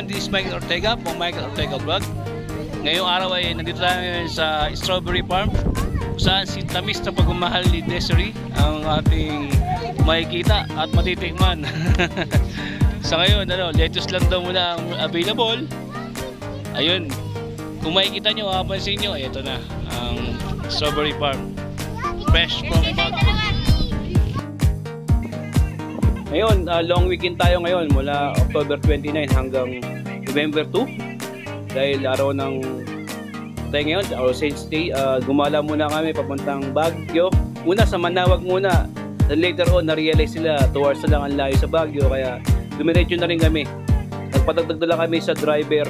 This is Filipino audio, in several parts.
This is Michael Ortega po, Michael Ortega Vlog. Ngayong araw ay nandito tayo sa Strawberry Farm, kung saan si tamis na pagmamahal ni Desiree ang ating makikita at matitikman. Sa ngayon, lettuce lang daw muna ang available. Ayun, kung makikita nyo, mapapansin nyo, ito na ang Strawberry Farm, fresh from Baguio. Ngayon, long weekend tayo ngayon mula October 29 hanggang November 2. Dahil araw ng tayo ngayon, our Saints Day, gumala muna kami papuntang Baguio. Una sa Manawag muna. Then later on, na-realize sila towards na lang ang layo sa Baguio. Kaya dumiretso na rin kami. Nagpatagdag na lang kami sa driver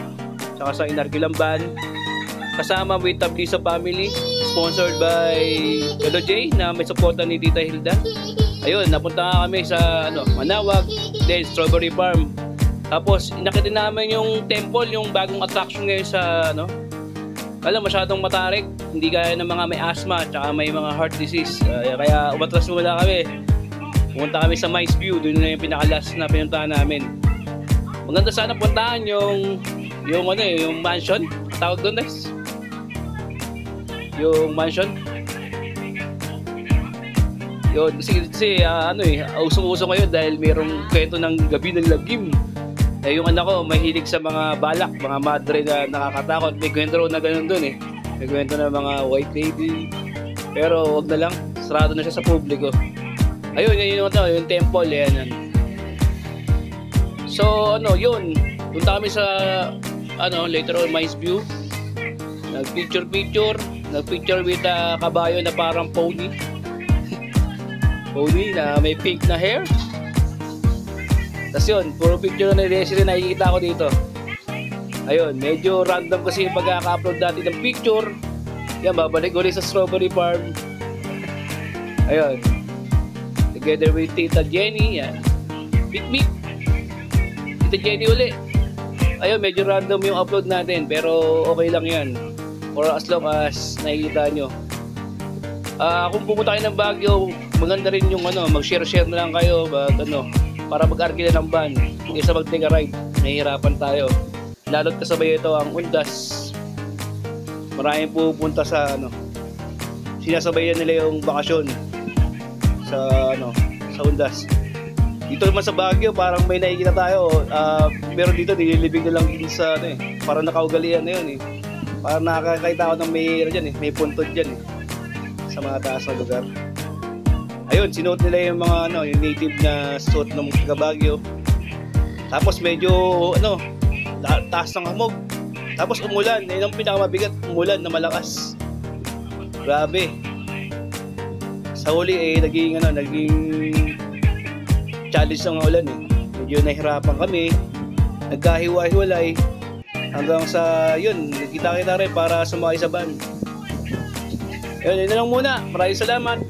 saka sa inarkilang van. Kasama with Tablisa family. Sponsored by Gado J na may suporta ni Tita Hilda. Ayun, napunta nga kami sa Manawag, then Strawberry Farm. Tapos inakit namin yung temple, yung bagong attraction ngayon sa alam, masyadong matarik, hindi kaya ng mga may asthma at may mga heart disease. Kaya umatras muna kami. Pumunta kami sa Mice View, doon na yung pinaka-last na pinuntahan namin. Maganda sana puntahan yung mansion, tawag doon guys. Yung mansion. Yun, kasi usong-usong ngayon dahil mayroong kwento ng gabi ng lagim. Yung anak ko mahilig sa mga balak, mga madre na nakakatakot. May kwento na ganun dun eh. May kwento na mga white lady. Pero wag na lang, sarado na siya sa publiko. Ayun, yun yung temple yan. So yun, punta kami sa later on Mice View. Nag-picture with kabayo na parang pony. Pony na may pink na hair. Tapos yun, puro picture na Desiree na nakikita ko dito. Ayun, medyo random kasi yung pagkaka-upload natin ng picture. Yan, babalik ulit sa Strawberry Farm. Ayun, together with Tita Jenny. Yan, Big Tita Jenny ulit. Ayun, medyo random yung upload natin, pero okay lang yan, for as long as nakikita nyo. Kung pumunta kayo ng Baguio, maganda rin yung mag-share na lang kayo para mag-arkila ng van kaysa mag-take a ride. Nahihirapan tayo, lalo't kasabay ito ang Undas. Maraming pupunta sa sinasabayan nila yung bakasyon sa Undas. Dito naman sa Baguio parang may nakikita tayo, meron dito nililibing na lang din sa parang nakaugalian na yun eh. Parang nakakakita ako ng may puntod dyan eh, sa mga taas na lugar. Ayun, sinuot nila yung mga yung native na suot ng mga Baguio. Tapos medyo taas ng hamog. Tapos umulan, yun ang pinakamabigat, umulan na malakas. Grabe. Sa huli naging challenge ang ulan eh. Medyo nahirapan kami. Nagkahiwa-hiwalay hanggang sa nagkita-kita rin para sumakay sa van. Yun na lang muna. Maraming salamat.